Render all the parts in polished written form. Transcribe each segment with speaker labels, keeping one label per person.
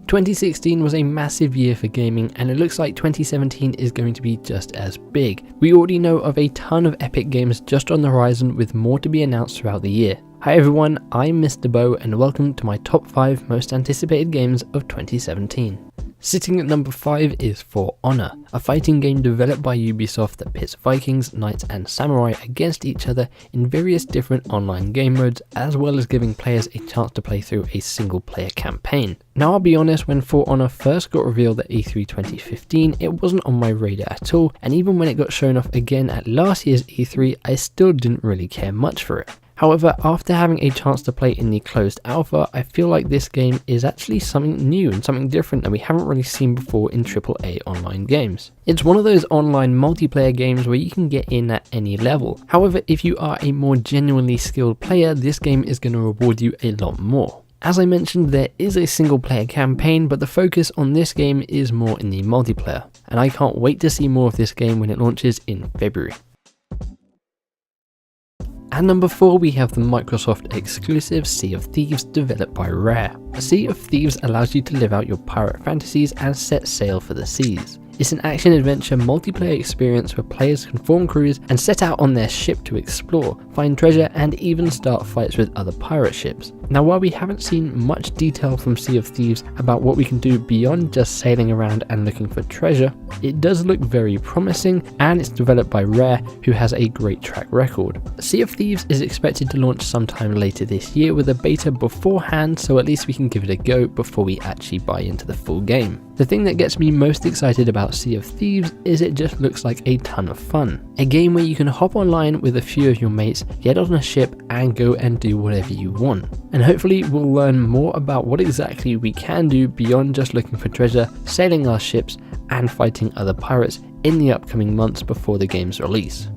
Speaker 1: 2016 was a massive year for gaming, and it looks like 2017 is going to be just as big. We already know of a ton of epic games just on the horizon, with more to be announced throughout the year. Hi everyone, I'm MisterBo and welcome to my top 5 most anticipated games of 2017. Sitting at number 5 is For Honor, a fighting game developed by Ubisoft that pits Vikings, knights and samurai against each other in various different online game modes, as well as giving players a chance to play through a single player campaign. Now I'll be honest, when For Honor first got revealed at E3 2015, it wasn't on my radar at all, and even when it got shown off again at last year's E3, I still didn't really care much for it. However, after having a chance to play in the closed alpha, I feel like this game is actually something new and something different that we haven't really seen before in AAA online games. It's one of those online multiplayer games where you can get in at any level. However, if you are a more genuinely skilled player, this game is going to reward you a lot more. As I mentioned, there is a single player campaign, but the focus on this game is more in the multiplayer, and I can't wait to see more of this game when it launches in February. At number 4 we have the Microsoft exclusive Sea of Thieves developed by Rare. Sea of Thieves allows you to live out your pirate fantasies and set sail for the seas. It's an action-adventure multiplayer experience where players can form crews and set out on their ship to explore, find treasure and even start fights with other pirate ships. Now while we haven't seen much detail from Sea of Thieves about what we can do beyond just sailing around and looking for treasure, it does look very promising, and it's developed by Rare, who has a great track record. Sea of Thieves is expected to launch sometime later this year with a beta beforehand, so at least we can give it a go before we actually buy into the full game. The thing that gets me most excited about Sea of Thieves is it just looks like a ton of fun. A game where you can hop online with a few of your mates, get on a ship and go and do whatever you want. And hopefully we'll learn more about what exactly we can do beyond just looking for treasure, sailing our ships and fighting other pirates in the upcoming months before the game's release.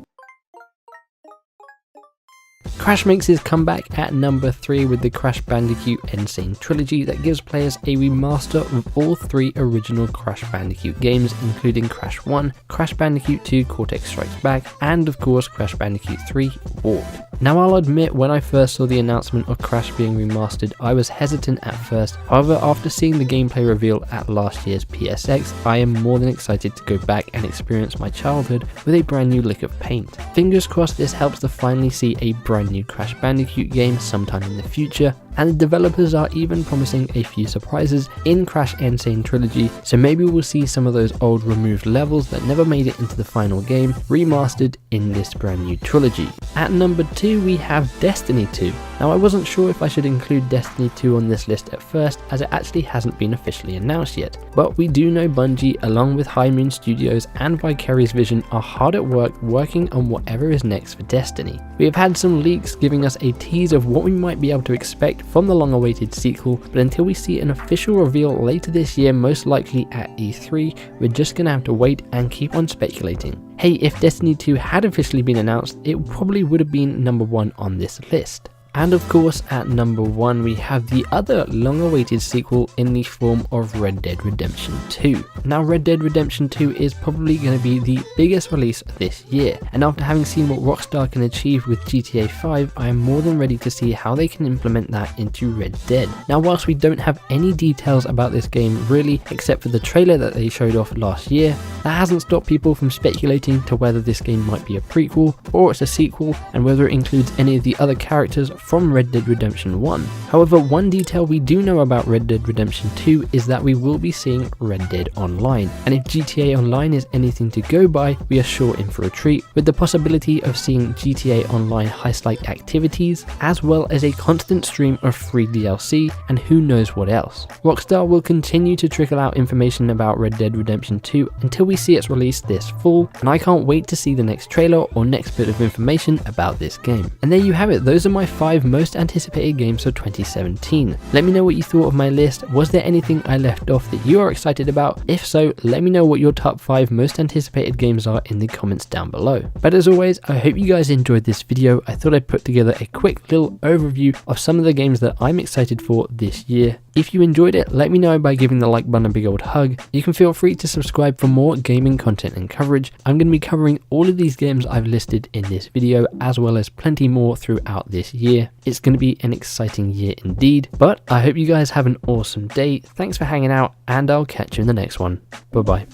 Speaker 1: Crash makes his comeback at number 3 with the Crash Bandicoot N.Sane trilogy that gives players a remaster of all 3 original Crash Bandicoot games, including Crash 1, Crash Bandicoot 2 Cortex Strikes Back, and of course Crash Bandicoot 3 Warped. Now I'll admit, when I first saw the announcement of Crash being remastered, I was hesitant at first. However, after seeing the gameplay reveal at last year's PSX, I am more than excited to go back and experience my childhood with a brand new lick of paint. Fingers crossed this helps to finally see a brand new Crash Bandicoot game sometime in the future, and the developers are even promising a few surprises in Crash N.Sane trilogy, so maybe we'll see some of those old removed levels that never made it into the final game remastered in this brand new trilogy. At number 2 we have Destiny 2. Now I wasn't sure if I should include Destiny 2 on this list at first, as it actually hasn't been officially announced yet, but we do know Bungie along with High Moon Studios and Vicarious Vision are hard at work working on whatever is next for Destiny. We have had some leaks giving us a tease of what we might be able to expect from the long-awaited sequel, but until we see an official reveal later this year, most likely at E3, we're just gonna have to wait and keep on speculating. Hey, if Destiny 2 had officially been announced, it probably would have been number 1 on this list. And of course at number 1 we have the other long-awaited sequel in the form of Red Dead Redemption 2. Now Red Dead Redemption 2 is probably going to be the biggest release this year, and after having seen what Rockstar can achieve with GTA 5, I am more than ready to see how they can implement that into Red Dead. Now whilst we don't have any details about this game really, except for the trailer that they showed off last year, that hasn't stopped people from speculating to whether this game might be a prequel or it's a sequel, and whether it includes any of the other characters from Red Dead Redemption 1. However, one detail we do know about Red Dead Redemption 2 is that we will be seeing Red Dead Online, and if GTA Online is anything to go by, we are sure in for a treat, with the possibility of seeing GTA Online heist-like activities, as well as a constant stream of free DLC, and who knows what else. Rockstar will continue to trickle out information about Red Dead Redemption 2 until we see its release this fall, and I can't wait to see the next trailer or next bit of information about this game. And there you have it, those are my 5 most anticipated games for 2017. Let me know what you thought of my list. Was there anything I left off that you are excited about? If so, let me know what your top 5 most anticipated games are in the comments down below. But as always, I hope you guys enjoyed this video. I thought I'd put together a quick little overview of some of the games that I'm excited for this year. If you enjoyed it, let me know by giving the like button a big old hug. You can feel free to subscribe for more gaming content and coverage. I'm going to be covering all of these games I've listed in this video, as well as plenty more throughout this year. It's going to be an exciting year indeed, but I hope you guys have an awesome day. Thanks for hanging out, and I'll catch you in the next one. Bye bye.